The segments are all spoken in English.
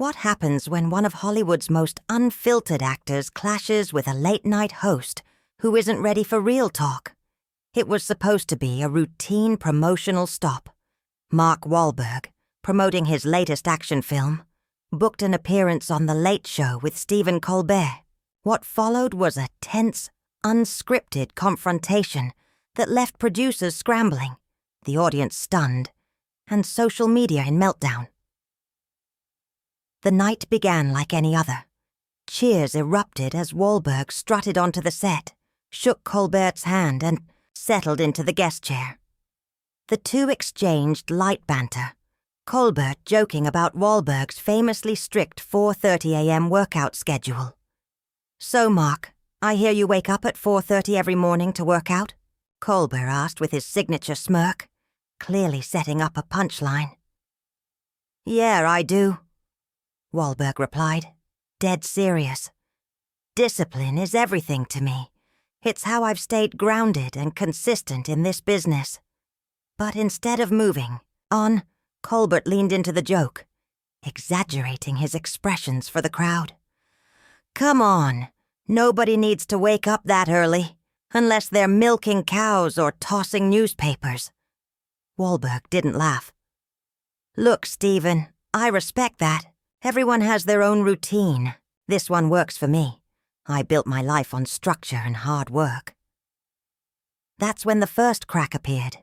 What happens when one of Hollywood's most unfiltered actors clashes with a late-night host who isn't ready for real talk? It was supposed to be a routine promotional stop. Mark Wahlberg, promoting his latest action film, booked an appearance on The Late Show with Stephen Colbert. What followed was a tense, unscripted confrontation that left producers scrambling, the audience stunned, and social media in meltdown. The night began like any other. Cheers erupted as Wahlberg strutted onto the set, shook Colbert's hand, and settled into the guest chair. The two exchanged light banter, Colbert joking about Wahlberg's famously strict 4:30 a.m. workout schedule. "So, Mark, I hear you wake up at 4:30 every morning to work out?" Colbert asked with his signature smirk, clearly setting up a punchline. "Yeah, I do," Wahlberg replied, dead serious. "Discipline is everything to me. It's how I've stayed grounded and consistent in this business." But instead of moving on, Colbert leaned into the joke, exaggerating his expressions for the crowd. "Come on, nobody needs to wake up that early, unless they're milking cows or tossing newspapers." Wahlberg didn't laugh. "Look, Stephen, I respect that. Everyone has their own routine. This one works for me. I built my life on structure and hard work." That's when the first crack appeared.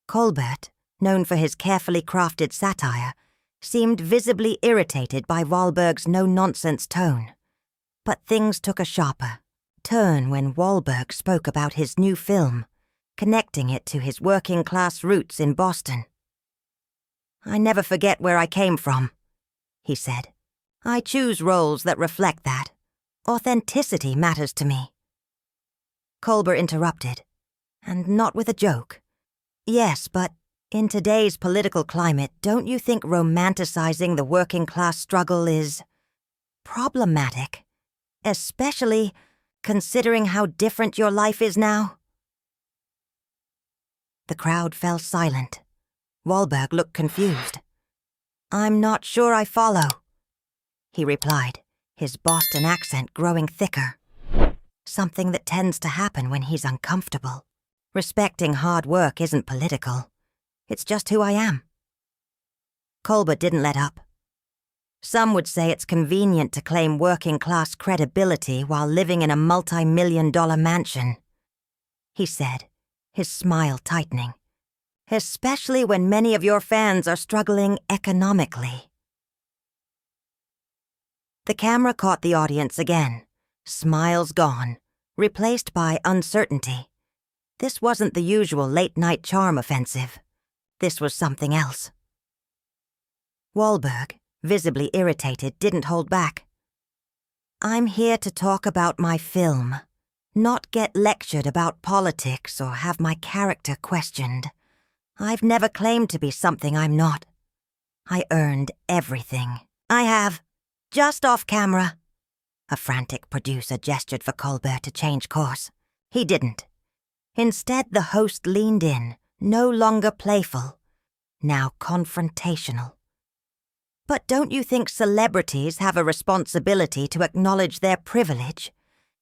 Colbert, known for his carefully crafted satire, seemed visibly irritated by Wahlberg's no-nonsense tone. But things took a sharper turn when Wahlberg spoke about his new film, connecting it to his working-class roots in Boston. "I never forget where I came from," he said. "I choose roles that reflect that. Authenticity matters to me." Colbert interrupted, and not with a joke. "Yes, but in today's political climate, don't you think romanticizing the working-class struggle is problematic, especially considering how different your life is now?" The crowd fell silent. Wahlberg looked confused. "I'm not sure I follow," he replied, his Boston accent growing thicker. Something that tends to happen when he's uncomfortable. Respecting hard work isn't political. It's just who I am. Colbert didn't let up. "Some would say it's convenient to claim working-class credibility while living in a multi-million-dollar mansion," he said, his smile tightening. "Especially when many of your fans are struggling economically." The camera caught the audience again, smiles gone, replaced by uncertainty. This wasn't the usual late-night charm offensive. This was something else. Wahlberg, visibly irritated, didn't hold back. "I'm here to talk about my film, not get lectured about politics or have my character questioned. I've never claimed to be something I'm not. I earned everything. I have, just off camera." A frantic producer gestured for Colbert to change course. He didn't. Instead, the host leaned in, no longer playful, now confrontational. "But don't you think celebrities have a responsibility to acknowledge their privilege,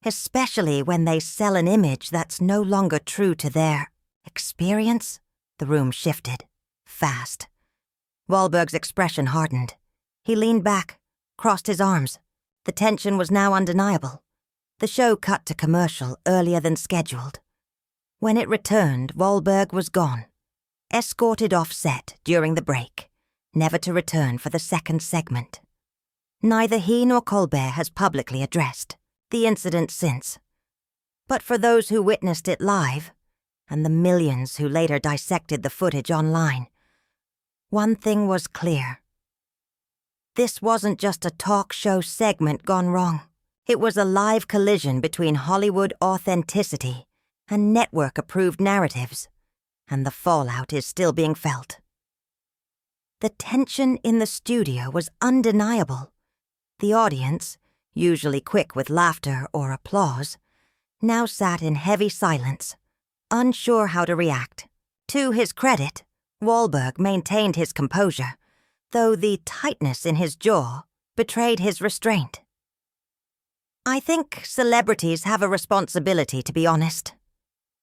especially when they sell an image that's no longer true to their experience?" The room shifted, fast. Wahlberg's expression hardened. He leaned back, crossed his arms. The tension was now undeniable. The show cut to commercial earlier than scheduled. When it returned, Wahlberg was gone, escorted off set during the break, never to return for the second segment. Neither he nor Colbert has publicly addressed the incident since. But for those who witnessed it live, and the millions who later dissected the footage online, one thing was clear. This wasn't just a talk show segment gone wrong. It was a live collision between Hollywood authenticity and network-approved narratives, and the fallout is still being felt. The tension in the studio was undeniable. The audience, usually quick with laughter or applause, now sat in heavy silence, unsure how to react. To his credit, Wahlberg maintained his composure, though the tightness in his jaw betrayed his restraint. "I think celebrities have a responsibility to be honest,"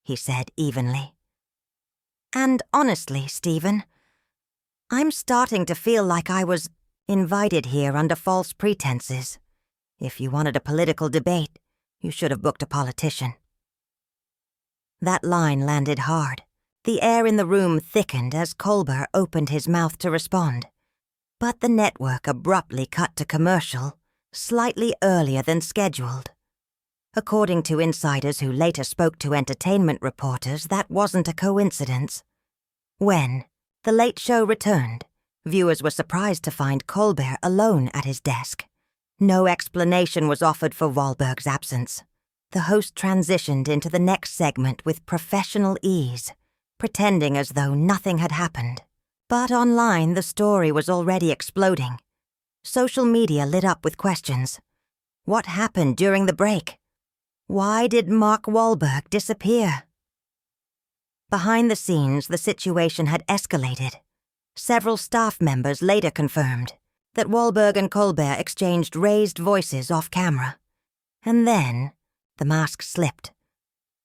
he said evenly. "And honestly, Stephen, I'm starting to feel like I was invited here under false pretenses. If you wanted a political debate, you should have booked a politician." That line landed hard. The air in the room thickened as Colbert opened his mouth to respond. But the network abruptly cut to commercial, slightly earlier than scheduled. According to insiders who later spoke to entertainment reporters, that wasn't a coincidence. When The Late Show returned, viewers were surprised to find Colbert alone at his desk. No explanation was offered for Wahlberg's absence. The host transitioned into the next segment with professional ease, pretending as though nothing had happened. But online, the story was already exploding. Social media lit up with questions. What happened during the break? Why did Mark Wahlberg disappear? Behind the scenes, the situation had escalated. Several staff members later confirmed that Wahlberg and Colbert exchanged raised voices off camera. And then, the mask slipped.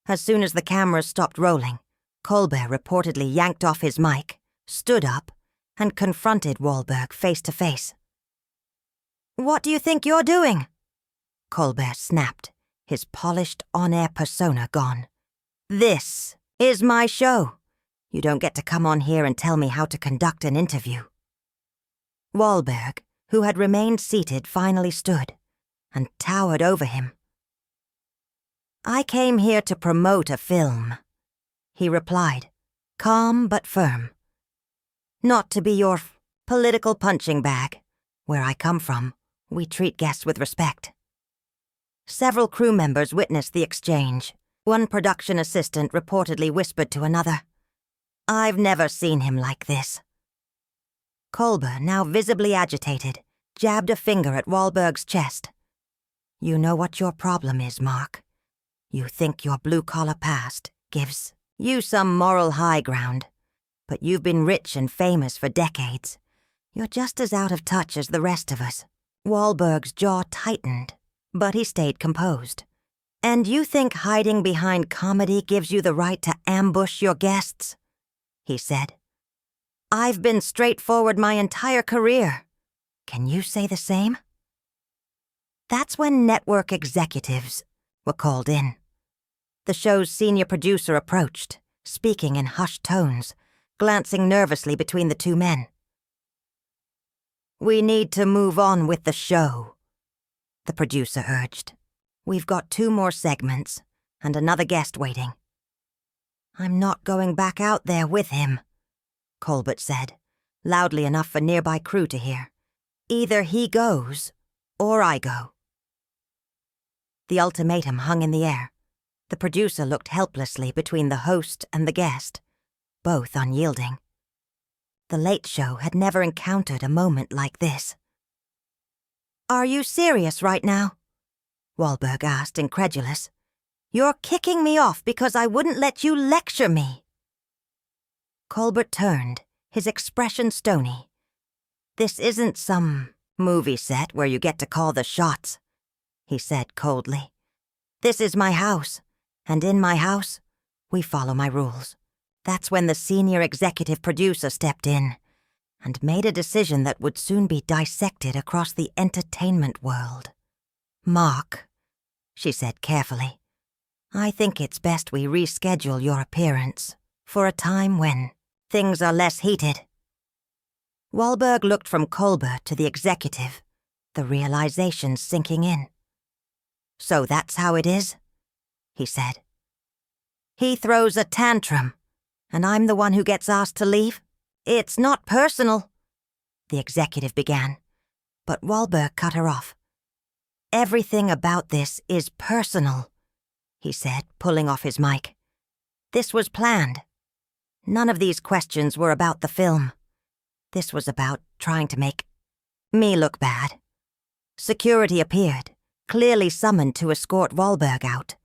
As soon as the cameras stopped rolling, Colbert reportedly yanked off his mic, stood up, and confronted Wahlberg face to face. "What do you think you're doing?" Colbert snapped, his polished on-air persona gone. "This is my show. You don't get to come on here and tell me how to conduct an interview." Wahlberg, who had remained seated, finally stood and towered over him. "I came here to promote a film," he replied, calm but firm. "Not to be your political punching bag. Where I come from, we treat guests with respect." Several crew members witnessed the exchange. One production assistant reportedly whispered to another, "I've never seen him like this." Colbert, now visibly agitated, jabbed a finger at Wahlberg's chest. "You know what your problem is, Mark. You think your blue-collar past gives you some moral high ground, but you've been rich and famous for decades. You're just as out of touch as the rest of us." Wahlberg's jaw tightened, but he stayed composed. "And you think hiding behind comedy gives you the right to ambush your guests?" he said. "I've been straightforward my entire career. Can you say the same?" That's when network executives were called in. The show's senior producer approached, speaking in hushed tones, glancing nervously between the two men. "We need to move on with the show," the producer urged. "We've got 2 more segments and another guest waiting." "I'm not going back out there with him," Colbert said, loudly enough for nearby crew to hear. "Either he goes, or I go." The ultimatum hung in the air. The producer looked helplessly between the host and the guest, both unyielding. The Late Show had never encountered a moment like this. "Are you serious right now?" Wahlberg asked, incredulous. "You're kicking me off because I wouldn't let you lecture me." Colbert turned, his expression stony. "This isn't some movie set where you get to call the shots," he said coldly. "This is my house, and in my house, we follow my rules." That's when the senior executive producer stepped in and made a decision that would soon be dissected across the entertainment world. "Mark," she said carefully, "I think it's best we reschedule your appearance for a time when things are less heated." Wahlberg looked from Colbert to the executive, the realization sinking in. "So that's how it is?" he said. "He throws a tantrum, and I'm the one who gets asked to leave? It's not personal," the executive began, but Wahlberg cut her off. "Everything about this is personal," he said, pulling off his mic. "This was planned. None of these questions were about the film. This was about trying to make me look bad." Security appeared, clearly summoned to escort Wahlberg out.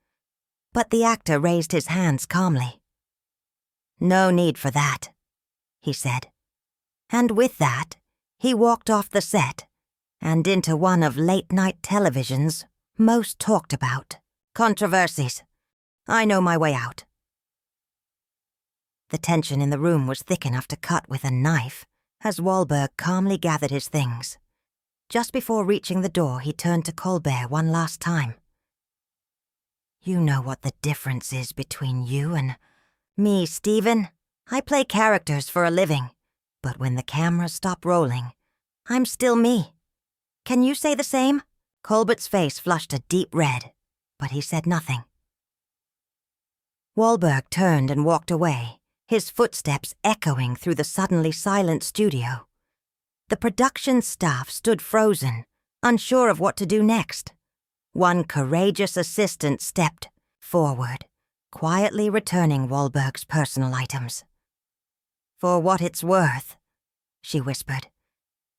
But the actor raised his hands calmly. "No need for that," he said. And with that, he walked off the set, and into one of late-night television's most talked about controversies. I know my way out. The tension in the room was thick enough to cut with a knife as Wahlberg calmly gathered his things. Just before reaching the door, he turned to Colbert one last time. You know what the difference is between you and me, Stephen. I play characters for a living, but when the cameras stop rolling, I'm still me. Can you say the same? Colbert's face flushed a deep red, but he said nothing. Wahlberg turned and walked away, his footsteps echoing through the suddenly silent studio. The production staff stood frozen, unsure of what to do next. One courageous assistant stepped forward, quietly returning Wahlberg's personal items. For what it's worth, she whispered.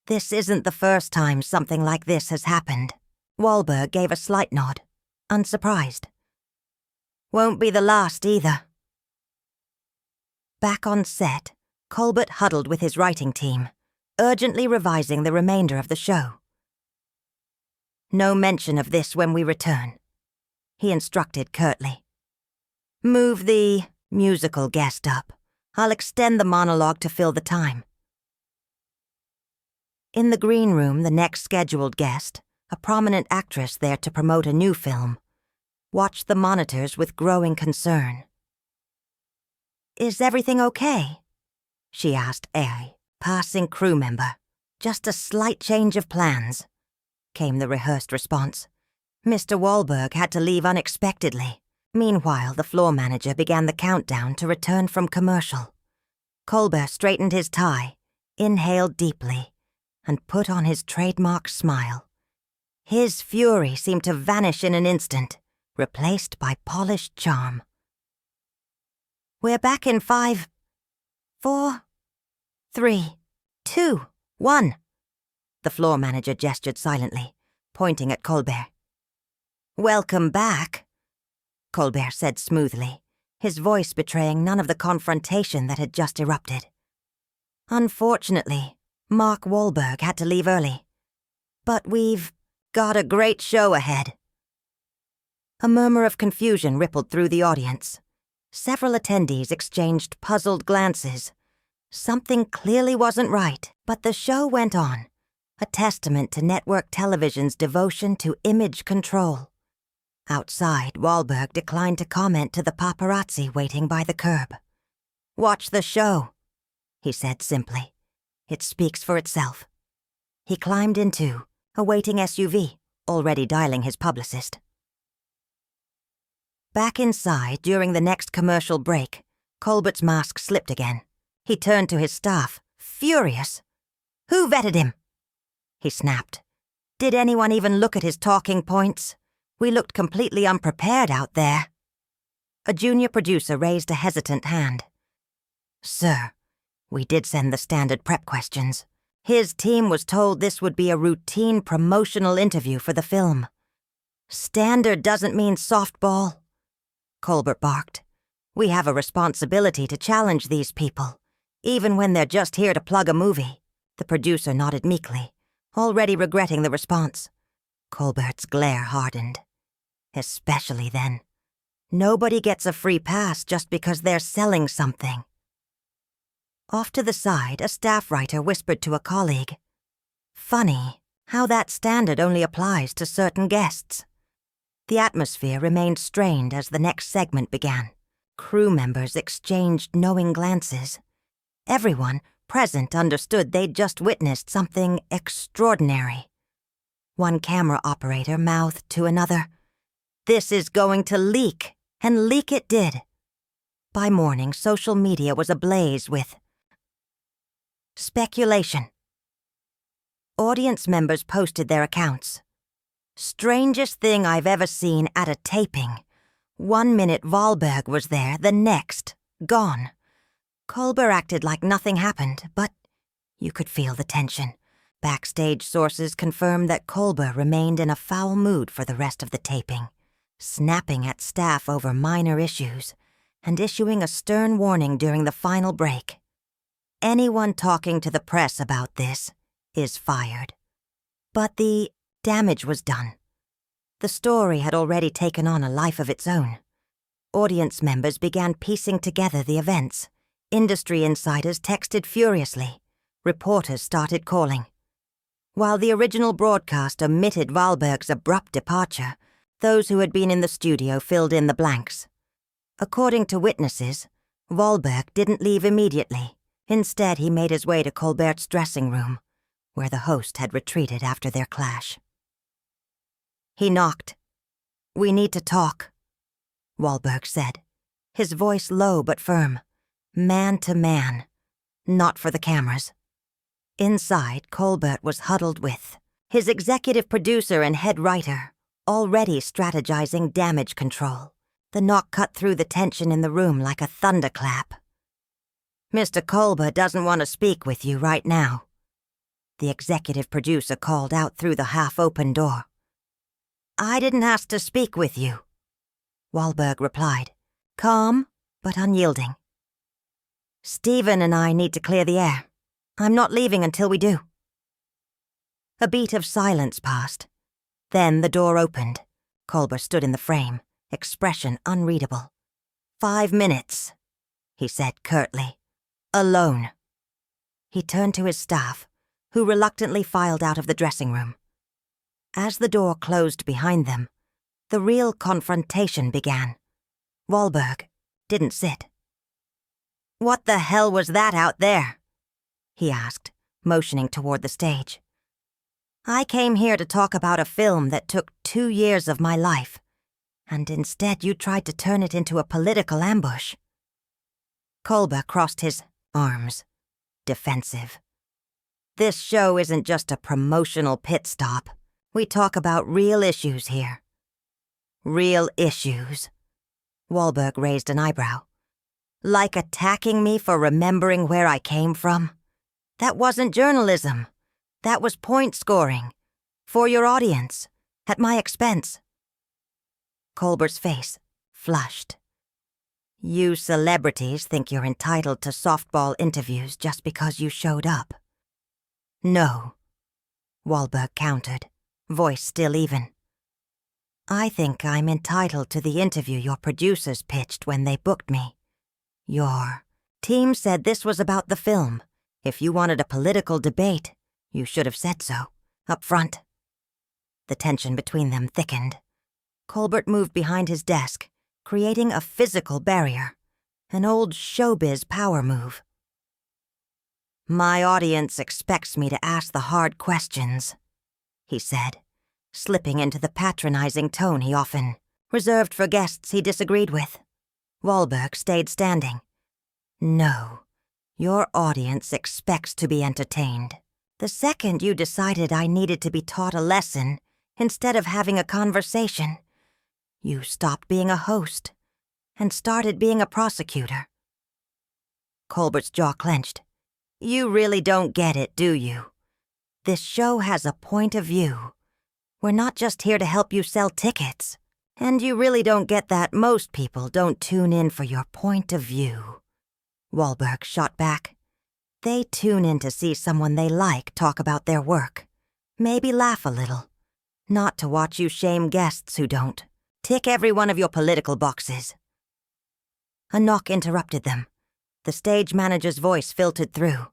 This isn't the first time something like this has happened. Wahlberg gave a slight nod, unsurprised. Won't be the last either. Back on set, Colbert huddled with his writing team, urgently revising the remainder of the show. No mention of this when we return, he instructed curtly. Move the musical guest up. I'll extend the monologue to fill the time. In the green room, the next scheduled guest, a prominent actress there to promote a new film, watched the monitors with growing concern. Is everything okay? She asked a passing crew member. Just a slight change of plans, came the rehearsed response. Mr. Wahlberg had to leave unexpectedly. Meanwhile, the floor manager began the countdown to return from commercial. Colbert straightened his tie, inhaled deeply, and put on his trademark smile. His fury seemed to vanish in an instant, replaced by polished charm. We're back in 5, 4, 3, 2, 1. The floor manager gestured silently, pointing at Colbert. Welcome back, Colbert said smoothly, his voice betraying none of the confrontation that had just erupted. Unfortunately, Mark Wahlberg had to leave early. But we've got a great show ahead. A murmur of confusion rippled through the audience. Several attendees exchanged puzzled glances. Something clearly wasn't right, but the show went on, a testament to network television's devotion to image control. Outside, Wahlberg declined to comment to the paparazzi waiting by the curb. Watch the show, he said simply. It speaks for itself. He climbed into a waiting SUV, already dialing his publicist. Back inside, during the next commercial break, Colbert's mask slipped again. He turned to his staff, furious. Who vetted him? He snapped. Did anyone even look at his talking points? We looked completely unprepared out there. A junior producer raised a hesitant hand. Sir, we did send the standard prep questions. His team was told this would be a routine promotional interview for the film. Standard doesn't mean softball, Colbert barked. We have a responsibility to challenge these people, even when they're just here to plug a movie. The producer nodded meekly, already regretting the response. Colbert's glare hardened. Especially then. Nobody gets a free pass just because they're selling something. Off to the side, a staff writer whispered to a colleague. Funny how that standard only applies to certain guests. The atmosphere remained strained as the next segment began. Crew members exchanged knowing glances. Everyone present understood they'd just witnessed something extraordinary. One camera operator mouthed to another, "This is going to leak," and leak it did. By morning, social media was ablaze with speculation. Audience members posted their accounts. Strangest thing I've ever seen at a taping. 1 minute Wahlberg was there, the next, gone. Colbert acted like nothing happened, but you could feel the tension. Backstage sources confirmed that Colbert remained in a foul mood for the rest of the taping, snapping at staff over minor issues and issuing a stern warning during the final break. Anyone talking to the press about this is fired. But the damage was done. The story had already taken on a life of its own. Audience members began piecing together the events. Industry insiders texted furiously. Reporters started calling. While the original broadcast omitted Wahlberg's abrupt departure, those who had been in the studio filled in the blanks. According to witnesses, Wahlberg didn't leave immediately. Instead, he made his way to Colbert's dressing room, where the host had retreated after their clash. He knocked. "We need to talk," Wahlberg said, his voice low but firm, man to man, not for the cameras. Inside, Colbert was huddled with his executive producer and head writer, already strategizing damage control. The knock cut through the tension in the room like a thunderclap. "Mr. Colbert doesn't want to speak with you right now," the executive producer called out through the half-open door. "I didn't ask to speak with you," Wahlberg replied, calm but unyielding. "Stephen and I need to clear the air. I'm not leaving until we do." A beat of silence passed. Then the door opened. Colbert stood in the frame, expression unreadable. 5 minutes, he said curtly. "Alone." He turned to his staff, who reluctantly filed out of the dressing room. As the door closed behind them, the real confrontation began. Wahlberg didn't sit. "What the hell was that out there?" he asked, motioning toward the stage. "I came here to talk about a film that took 2 years of my life, and instead you tried to turn it into a political ambush." Colbert crossed his arms, defensive. "This show isn't just a promotional pit stop. We talk about real issues here." "Real issues?" Wahlberg raised an eyebrow. "Like attacking me for remembering where I came from? That wasn't journalism. That was point scoring. For your audience. At my expense." Colbert's face flushed. "You celebrities think you're entitled to softball interviews just because you showed up." "No," Wahlberg countered, voice still even. "I think I'm entitled to the interview your producers pitched when they booked me. Your team said this was about the film. If you wanted a political debate, you should have said so, up front." The tension between them thickened. Colbert moved behind his desk, creating a physical barrier, an old showbiz power move. "My audience expects me to ask the hard questions," he said, slipping into the patronizing tone he often reserved for guests he disagreed with. Wahlberg stayed standing. "No, your audience expects to be entertained. The second you decided I needed to be taught a lesson instead of having a conversation, you stopped being a host and started being a prosecutor." Colbert's jaw clenched. "You really don't get it, do you? This show has a point of view. We're not just here to help you sell tickets. And you really don't get that most people don't tune in for your point of view." Wahlberg shot back. "They tune in to see someone they like talk about their work. Maybe laugh a little. Not to watch you shame guests who don't. Tick every one of your political boxes." A knock interrupted them. The stage manager's voice filtered through.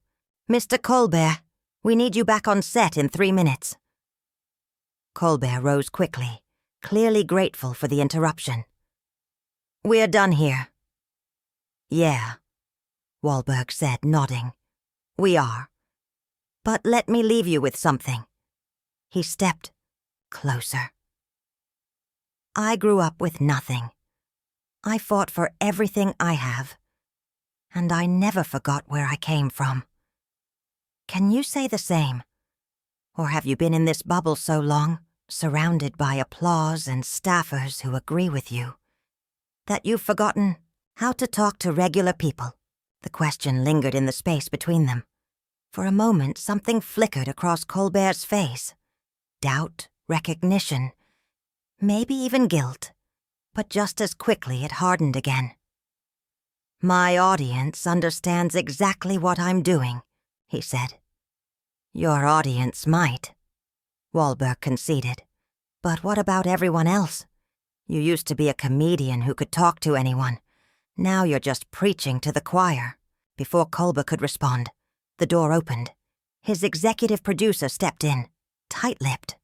"Mr. Colbert, we need you back on set in 3 minutes." Colbert rose quickly, clearly grateful for the interruption. "We're done here." "Yeah," Wahlberg said, nodding. "We are. But let me leave you with something." He stepped closer. "I grew up with nothing. I fought for everything I have, and I never forgot where I came from. Can you say the same? Or have you been in this bubble so long, surrounded by applause and staffers who agree with you, that you've forgotten how to talk to regular people?" The question lingered in the space between them. For a moment, something flickered across Colbert's face. Doubt, recognition, maybe even guilt. But just as quickly it hardened again. "My audience understands exactly what I'm doing," he said. "Your audience might," Wahlberg conceded. But what about everyone else? You used to be a comedian who could talk to anyone. Now you're just preaching to the choir. Before Colbert could respond, the door opened. His executive producer stepped in, tight-lipped.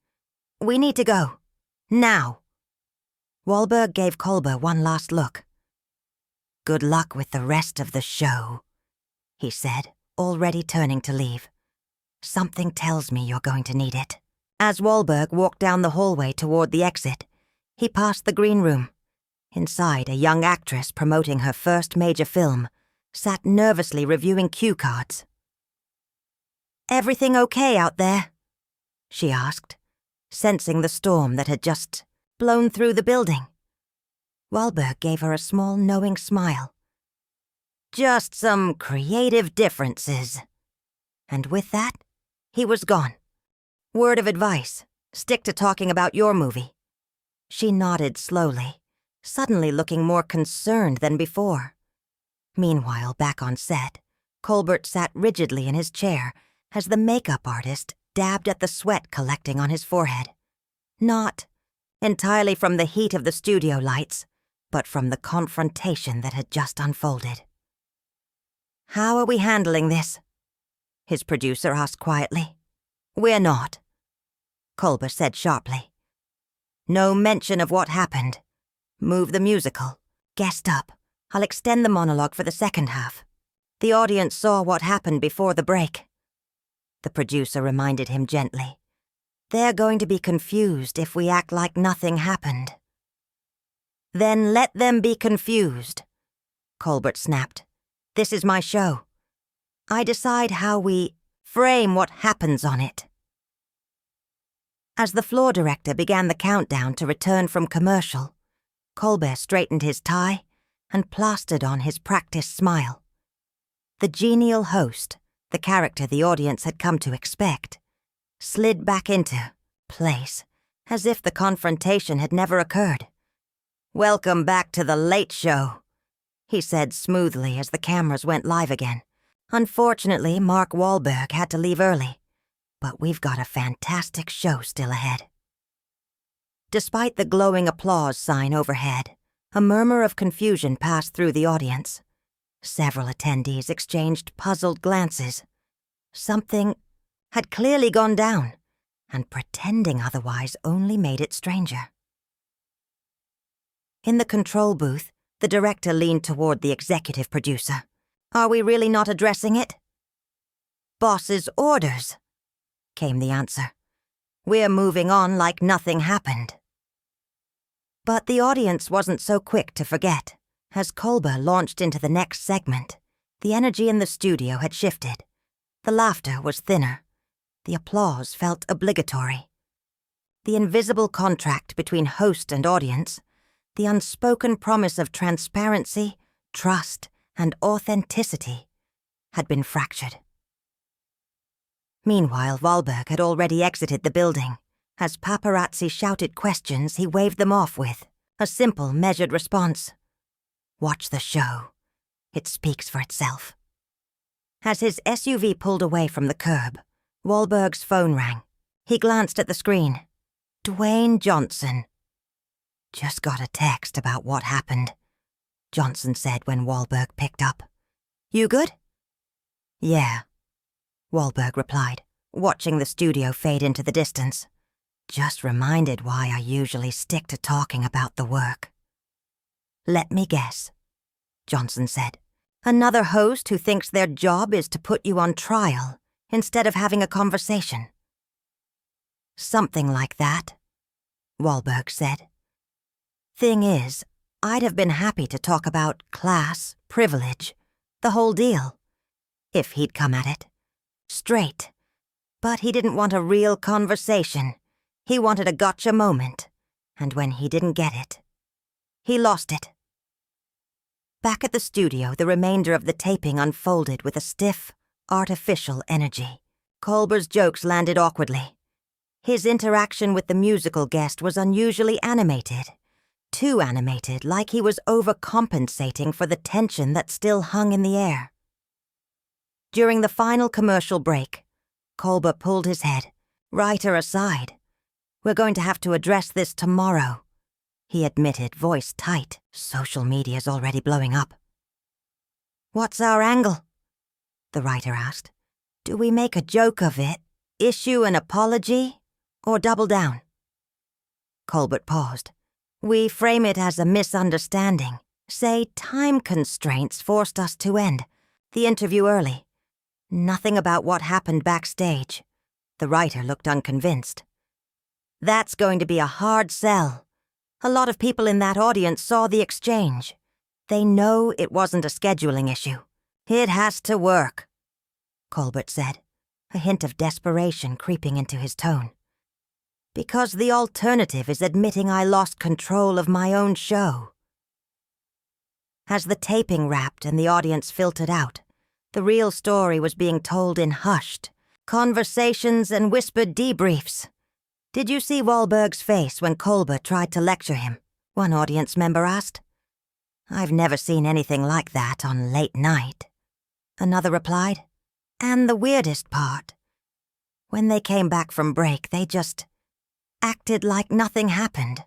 "We need to go. Now." Wahlberg gave Colbert one last look. "Good luck with the rest of the show," he said, already turning to leave. "Something tells me you're going to need it." As Wahlberg walked down the hallway toward the exit, he passed the green room. Inside, a young actress promoting her first major film sat nervously reviewing cue cards. "Everything okay out there?" she asked, sensing the storm that had just blown through the building. Wahlberg gave her a small, knowing smile. "Just some creative differences." And with that, he was gone. "Word of advice, stick to talking about your movie." She nodded slowly, suddenly looking more concerned than before. Meanwhile, back on set, Colbert sat rigidly in his chair as the makeup artist dabbed at the sweat collecting on his forehead. Not entirely from the heat of the studio lights, but from the confrontation that had just unfolded. "How are we handling this?" his producer asked quietly. "We're not," Colbert said sharply. "No mention of what happened. Move the musical. Guest up. I'll extend the monologue for the second half. The audience saw what happened before the break." The producer reminded him gently. "They're going to be confused if we act like nothing happened." "Then let them be confused," Colbert snapped. "This is my show. I decide how we frame what happens on it." As the floor director began the countdown to return from commercial, Colbert straightened his tie and plastered on his practiced smile. The genial host, the character the audience had come to expect, slid back into place as if the confrontation had never occurred. "Welcome back to the Late Show," he said smoothly as the cameras went live again. "Unfortunately, Mark Wahlberg had to leave early, but we've got a fantastic show still ahead." Despite the glowing applause sign overhead, a murmur of confusion passed through the audience. Several attendees exchanged puzzled glances. Something had clearly gone down, and pretending otherwise only made it stranger. In the control booth, the director leaned toward the executive producer. "Are we really not addressing it?" "Boss's orders," came the answer. "We're moving on like nothing happened." But the audience wasn't so quick to forget. As Colbert launched into the next segment, the energy in the studio had shifted. The laughter was thinner. The applause felt obligatory. The invisible contract between host and audience, the unspoken promise of transparency, trust, and authenticity, had been fractured. Meanwhile, Wahlberg had already exited the building. As paparazzi shouted questions, he waved them off with a simple, measured response. "Watch the show. It speaks for itself." As his SUV pulled away from the curb, Wahlberg's phone rang. He glanced at the screen. Dwayne Johnson. "Just got a text about what happened," Johnson said when Wahlberg picked up. "You good?" "Yeah," Wahlberg replied, watching the studio fade into the distance. "Just reminded why I usually stick to talking about the work." "Let me guess," Johnson said. "Another host who thinks their job is to put you on trial instead of having a conversation." "Something like that," Wahlberg said. "Thing is, I'd have been happy to talk about class, privilege, the whole deal, if he'd come at it. Straight. But he didn't want a real conversation. He wanted a gotcha moment. And when he didn't get it, he lost it." Back at the studio, the remainder of the taping unfolded with a stiff, artificial energy. Colbert's jokes landed awkwardly. His interaction with the musical guest was unusually animated. Too animated, like he was overcompensating for the tension that still hung in the air. During the final commercial break, Colbert pulled his head, writer aside, "We're going to have to address this tomorrow," he admitted, voice tight. "Social media's already blowing up." "What's our angle?" the writer asked. "Do we make a joke of it, issue an apology, or double down?" Colbert paused. "We frame it as a misunderstanding. Say time constraints forced us to end the interview early. Nothing about what happened backstage." The writer looked unconvinced. "That's going to be a hard sell. A lot of people in that audience saw the exchange. They know it wasn't a scheduling issue. It has to work," Colbert said, a hint of desperation creeping into his tone. "Because the alternative is admitting I lost control of my own show." As the taping wrapped and the audience filtered out, the real story was being told in hushed conversations and whispered debriefs. "Did you see Wahlberg's face when Colbert tried to lecture him?" one audience member asked. "I've never seen anything like that on late night," another replied. "And the weirdest part, when they came back from break, they just acted like nothing happened,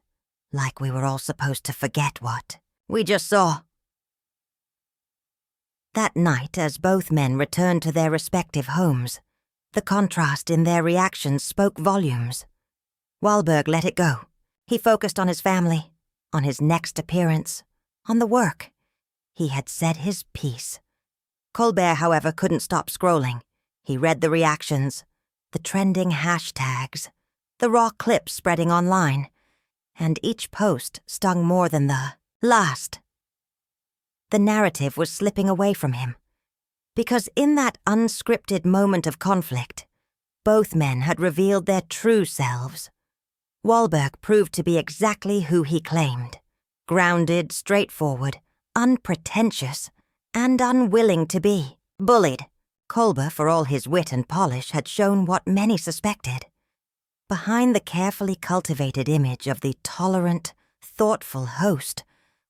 like we were all supposed to forget what we just saw." That night, as both men returned to their respective homes, the contrast in their reactions spoke volumes. Wahlberg let it go. He focused on his family, on his next appearance, on the work. He had said his piece. Colbert, however, couldn't stop scrolling. He read the reactions, the trending hashtags, the raw clips spreading online, and each post stung more than the last. The narrative was slipping away from him, because in that unscripted moment of conflict, both men had revealed their true selves. Wahlberg proved to be exactly who he claimed: grounded, straightforward, unpretentious, and unwilling to be bullied. Colbert, for all his wit and polish, had shown what many suspected. Behind the carefully cultivated image of the tolerant, thoughtful host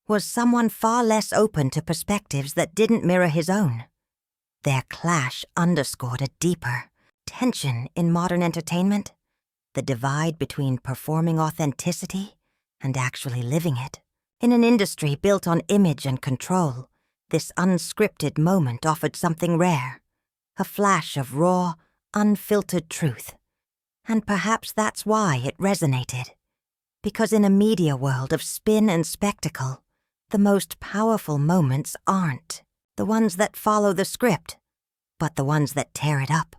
was someone far less open to perspectives that didn't mirror his own. Their clash underscored a deeper tension in modern entertainment, the divide between performing authenticity and actually living it. In an industry built on image and control, this unscripted moment offered something rare, a flash of raw, unfiltered truth. And perhaps that's why it resonated. Because in a media world of spin and spectacle, the most powerful moments aren't the ones that follow the script, but the ones that tear it up.